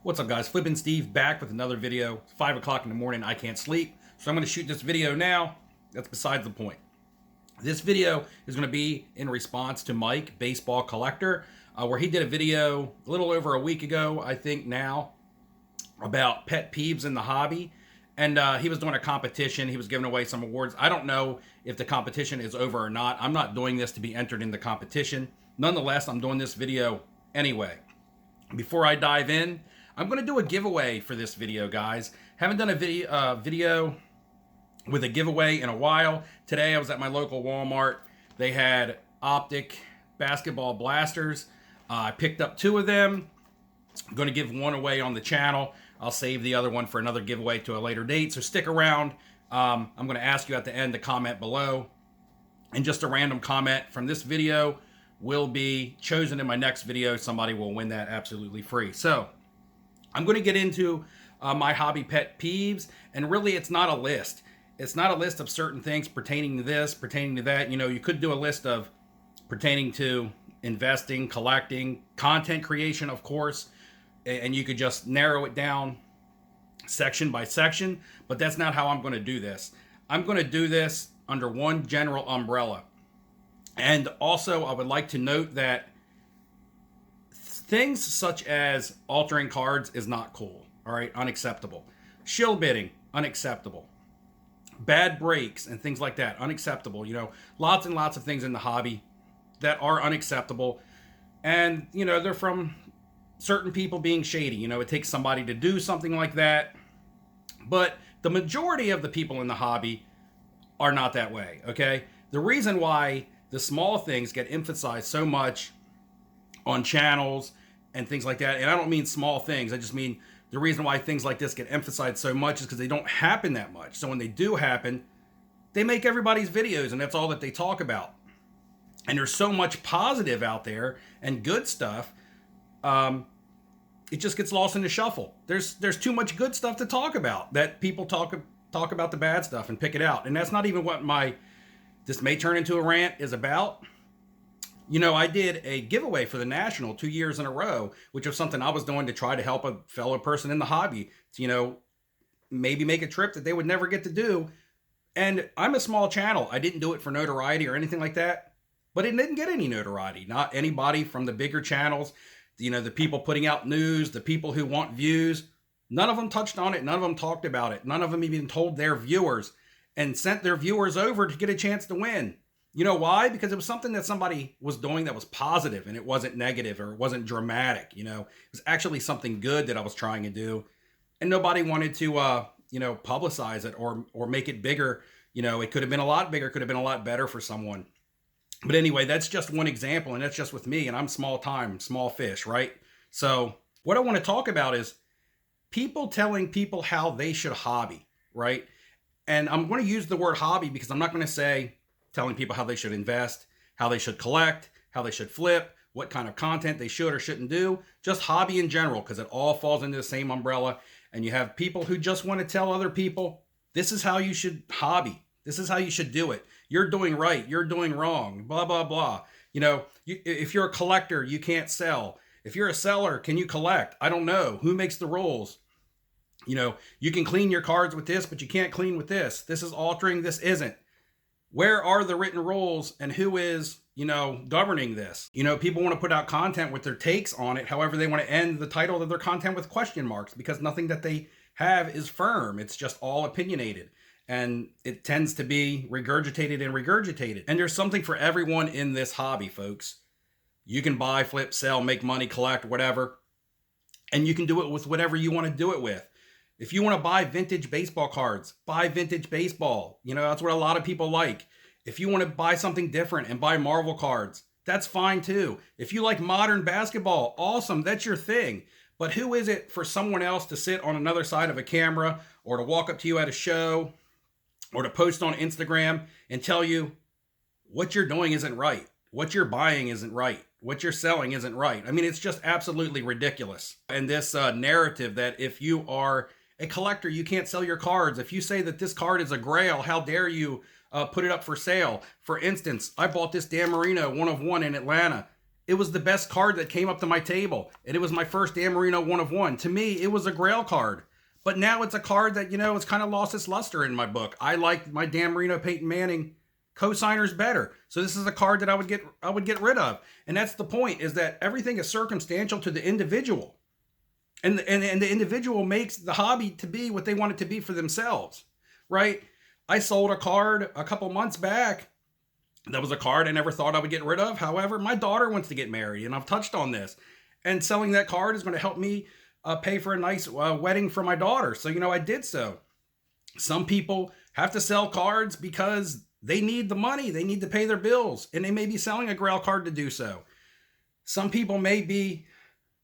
What's up, guys? Flippin' Steve back with another video. It's 5 o'clock in the morning. I can't sleep, so I'm going to shoot this video now. That's besides the point. This video is going to be in response to Mike, Baseball Collector, where he did a video a little over a week ago, I think now, about pet peeves in the hobby. And he was doing a competition. He was giving away some awards. I don't know if the competition is over or not. I'm not doing this to be entered in the competition. Nonetheless, I'm doing this video anyway. Before I dive in, I'm going to do a giveaway for this video, guys. Haven't done a video with a giveaway in a while. Today, I was at my local Walmart. They had Optic basketball blasters. I picked up 2 of them. I'm going to give one away on the channel. I'll save the other one for another giveaway to a later date, so stick around. I'm going to ask you at the end to comment below. And just a random comment from this video will be chosen in my next video. Somebody will win that absolutely free. So I'm going to get into my hobby pet peeves, and really it's not a list. It's not a list of certain things pertaining to this, pertaining to that. You know, you could do a list of pertaining to investing, collecting, content creation, of course, and you could just narrow it down section by section, but that's not how I'm going to do this. I'm going to do this under one general umbrella. And also, I would like to note that things such as altering cards is not cool. All right, unacceptable. Shill bidding, unacceptable. Bad breaks and things like that, unacceptable. You know, lots and lots of things in the hobby that are unacceptable. And, you know, they're from certain people being shady. You know, it takes somebody to do something like that. But the majority of the people in the hobby are not that way, okay? The reason why the small things get emphasized so much on channels and things like that, and I don't mean small things, I just mean the reason why things like this get emphasized so much is because they don't happen that much. So when they do happen, they make everybody's videos, and that's all that they talk about. And there's so much positive out there and good stuff, it just gets lost in the shuffle. There's too much good stuff to talk about that people talk about the bad stuff and pick it out. And that's not even what this may turn into a rant is about. You know, I did a giveaway for the National 2 years in a row, which was something I was doing to try to help a fellow person in the hobby to, you know, maybe make a trip that they would never get to do. And I'm a small channel. I didn't do it for notoriety or anything like that, but it didn't get any notoriety. Not anybody from the bigger channels, you know, the people putting out news, the people who want views, none of them touched on it. None of them talked about it. None of them even told their viewers and sent their viewers over to get a chance to win. You know why? Because it was something that somebody was doing that was positive, and it wasn't negative, or it wasn't dramatic. You know, it was actually something good that I was trying to do, and nobody wanted to, you know, publicize it or make it bigger. You know, it could have been a lot bigger, could have been a lot better for someone. But anyway, that's just one example, and that's just with me, and I'm small time, small fish, right? So what I want to talk about is people telling people how they should hobby, right? And I'm going to use the word hobby because I'm not going to say telling people how they should invest, how they should collect, how they should flip, what kind of content they should or shouldn't do, just hobby in general, because it all falls into the same umbrella. And you have people who just want to tell other people, this is how you should hobby. This is how you should do it. You're doing right. You're doing wrong. Blah, blah, blah. You know, if you're a collector, you can't sell. If you're a seller, can you collect? I don't know. Who makes the rules? You know, you can clean your cards with this, but you can't clean with this. This is altering. This isn't. Where are the written rules, and who is, you know, governing this? You know, people want to put out content with their takes on it. However, they want to end the title of their content with question marks because nothing that they have is firm. It's just all opinionated. And it tends to be regurgitated and regurgitated. And there's something for everyone in this hobby, folks. You can buy, flip, sell, make money, collect, whatever. And you can do it with whatever you want to do it with. If you want to buy vintage baseball cards, buy vintage baseball. You know, that's what a lot of people like. If you want to buy something different and buy Marvel cards, that's fine too. If you like modern basketball, awesome, that's your thing. But who is it for someone else to sit on another side of a camera or to walk up to you at a show or to post on Instagram and tell you what you're doing isn't right, what you're buying isn't right, what you're selling isn't right? I mean, it's just absolutely ridiculous. And this narrative that if you are a collector, you can't sell your cards. If you say that this card is a grail, how dare you put it up for sale? For instance, I bought this Dan Marino 1 of 1 in Atlanta. it was the best card that came up to my table. And it was my first Dan Marino 1/1. To me, it was a grail card. But now it's a card that, it's kind of lost its luster in my book. I like my Dan Marino Peyton Manning co-signers better. So this is a card that I would get rid of. And that's the point, is that everything is circumstantial to the individual. And the individual makes the hobby to be what they want it to be for themselves, right? I sold a card a couple months back. That was a card I never thought I would get rid of. However, my daughter wants to get married, and I've touched on this. And selling that card is going to help me pay for a nice wedding for my daughter. So, I did so. Some people have to sell cards because they need the money. They need to pay their bills, and they may be selling a grail card to do so. Some people may be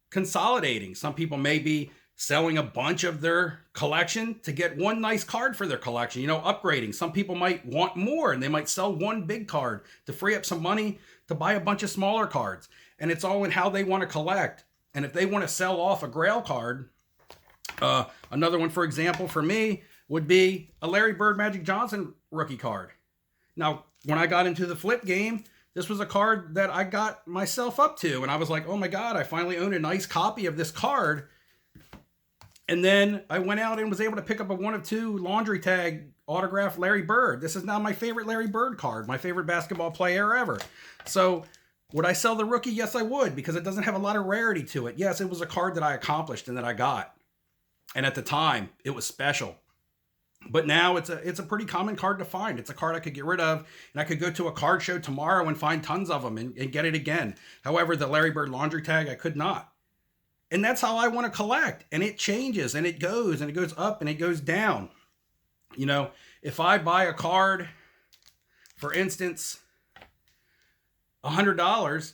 consolidating. Some people may be selling a bunch of their collection to get one nice card for their collection, upgrading. Some people might want more, and they might sell one big card to free up some money to buy a bunch of smaller cards. And it's all in how they want to collect. And if they want to sell off a grail card, another one, for example, for me would be a Larry Bird Magic Johnson rookie card. Now, when I got into the flip game, this was a card that I got myself up to. And I was like, oh my God, I finally own a nice copy of this card. And then I went out and was able to pick up a 1 of 2 laundry tag autographed Larry Bird. This is now my favorite Larry Bird card, my favorite basketball player ever. So would I sell the rookie? Yes, I would, because it doesn't have a lot of rarity to it. Yes, it was a card that I accomplished and that I got. And at the time, it was special. But now it's a pretty common card to find. It's a card I could get rid of, and I could go to a card show tomorrow and find tons of them and get it again. However, the Larry Bird laundry tag, I could not. And that's how I want to collect. And it changes, and it goes up, and it goes down. If I buy a card, for instance, $100,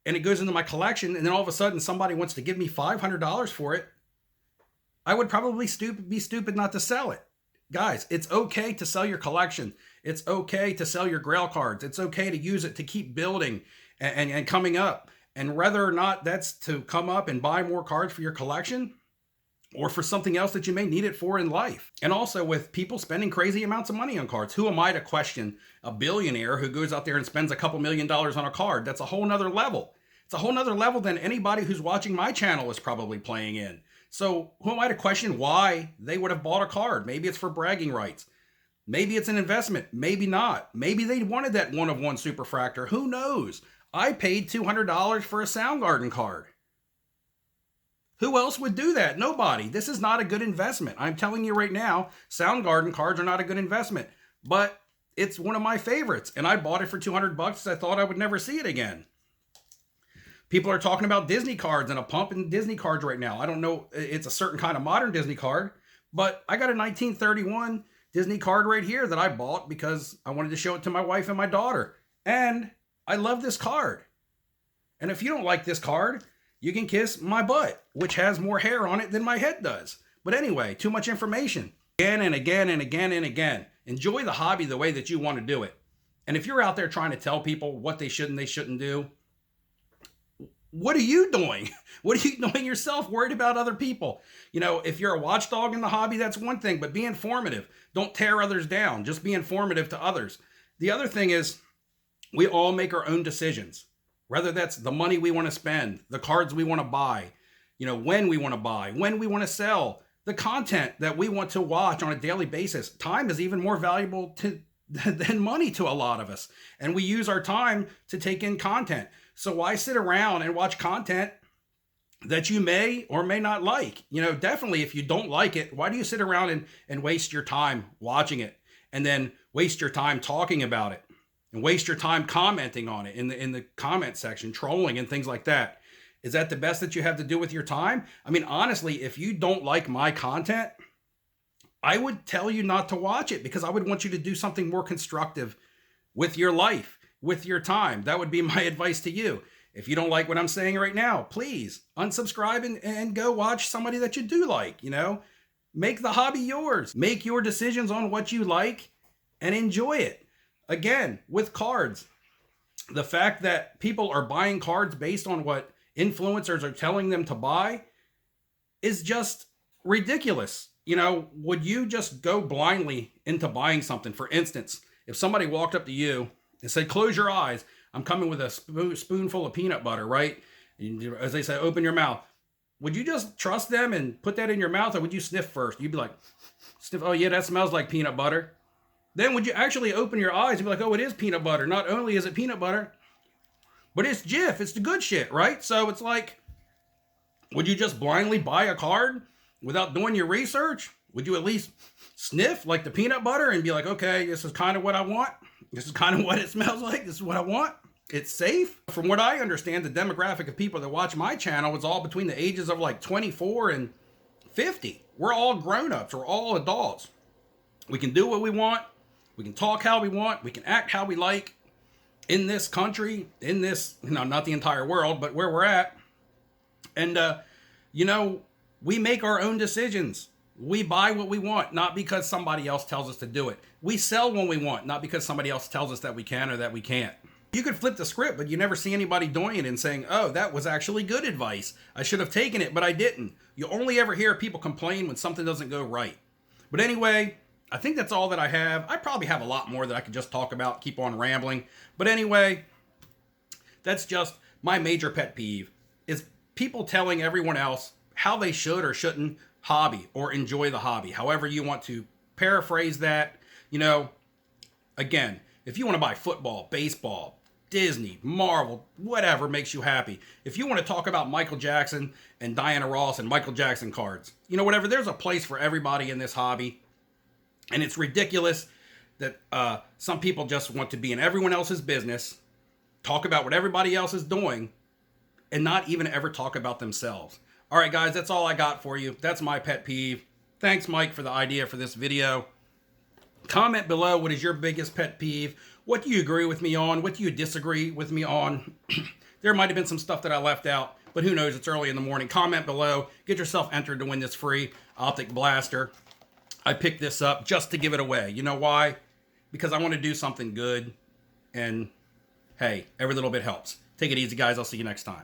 and it goes into my collection, and then all of a sudden somebody wants to give me $500 for it, I would probably be stupid not to sell it. Guys, it's okay to sell your collection. It's okay to sell your grail cards. It's okay to use it to keep building and coming up. And whether or not that's to come up and buy more cards for your collection or for something else that you may need it for in life. And also with people spending crazy amounts of money on cards. Who am I to question a billionaire who goes out there and spends a couple $1 million on a card? That's a whole nother level. It's a whole nother level than anybody who's watching my channel is probably playing in. So who am I to question why they would have bought a card? Maybe it's for bragging rights. Maybe it's an investment. Maybe not. Maybe they wanted that 1 of 1 superfractor. Who knows? I paid $200 for a Soundgarden card. Who else would do that? Nobody. This is not a good investment. I'm telling you right now, Soundgarden cards are not a good investment. But it's one of my favorites. And I bought it for $200 because I thought I would never see it again. People are talking about Disney cards and a pump in Disney cards right now. I don't know. It's a certain kind of modern Disney card. But I got a 1931 Disney card right here that I bought because I wanted to show it to my wife and my daughter. And I love this card. And if you don't like this card, you can kiss my butt, which has more hair on it than my head does. But anyway, too much information. Again and again and again and again. Enjoy the hobby the way that you want to do it. And if you're out there trying to tell people what they should and they shouldn't do, what are you doing? What are you doing yourself worried about other people? If you're a watchdog in the hobby, that's one thing, but be informative. Don't tear others down. Just be informative to others. The other thing is we all make our own decisions, whether that's the money we want to spend, the cards we want to buy, when we want to buy, when we want to sell, the content that we want to watch on a daily basis. Time is even more valuable than money to a lot of us. And we use our time to take in content. So why sit around and watch content that you may or may not like? Definitely if you don't like it, why do you sit around and waste your time watching it and then waste your time talking about it and waste your time commenting on it in the comment section, trolling and things like that? Is that the best that you have to do with your time? I mean, honestly, if you don't like my content, I would tell you not to watch it because I would want you to do something more constructive with your life, with your time. That would be my advice to you. If you don't like what I'm saying right now, please unsubscribe and go watch somebody that you do like, Make the hobby yours. Make your decisions on what you like and enjoy it. Again, with cards, the fact that people are buying cards based on what influencers are telling them to buy is just ridiculous. Would you just go blindly into buying something? For instance, if somebody walked up to you and said, close your eyes, I'm coming with a spoonful of peanut butter, right? And as they say, open your mouth. Would you just trust them and put that in your mouth, or would you sniff first? You'd be like, sniff, oh yeah, that smells like peanut butter. Then would you actually open your eyes and be like, oh, it is peanut butter. Not only is it peanut butter, but it's Jif. It's the good shit, right? So it's like, would you just blindly buy a card without doing your research? Would you at least sniff like the peanut butter and be like, okay, this is kind of what I want. This is kind of what it smells like. This is what I want. It's safe. From what I understand, the demographic of people that watch my channel is all between the ages of like 24 and 50. We're all grown-ups. We're all adults. We can do what we want. We can talk how we want. We can act how we like in this country, in this, not the entire world, but where we're at. And, we make our own decisions. We buy what we want, not because somebody else tells us to do it. We sell when we want, not because somebody else tells us that we can or that we can't. You could flip the script, but you never see anybody doing it and saying, oh, that was actually good advice. I should have taken it, but I didn't. You only ever hear people complain when something doesn't go right. But anyway, I think that's all that I have. I probably have a lot more that I could just talk about, keep on rambling. But anyway, that's just my major pet peeve, is people telling everyone else how they should or shouldn't hobby or enjoy the hobby. However you want to paraphrase that. Again, if you want to buy football, baseball, Disney, Marvel, whatever makes you happy. If you want to talk about Michael Jackson and Diana Ross and Michael Jackson cards, whatever, there's a place for everybody in this hobby. And it's ridiculous that some people just want to be in everyone else's business, talk about what everybody else is doing, and not even ever talk about themselves. All right, guys, that's all I got for you. That's my pet peeve. Thanks, Mike, for the idea for this video. Comment below, what is your biggest pet peeve? What do you agree with me on? What do you disagree with me on? There might have been some stuff that I left out, but who knows? It's early in the morning. Comment below. Get yourself entered to win this free Optic blaster. I picked this up just to give it away. You know why? Because I want to do something good. And hey, every little bit helps. Take it easy, guys. I'll see you next time.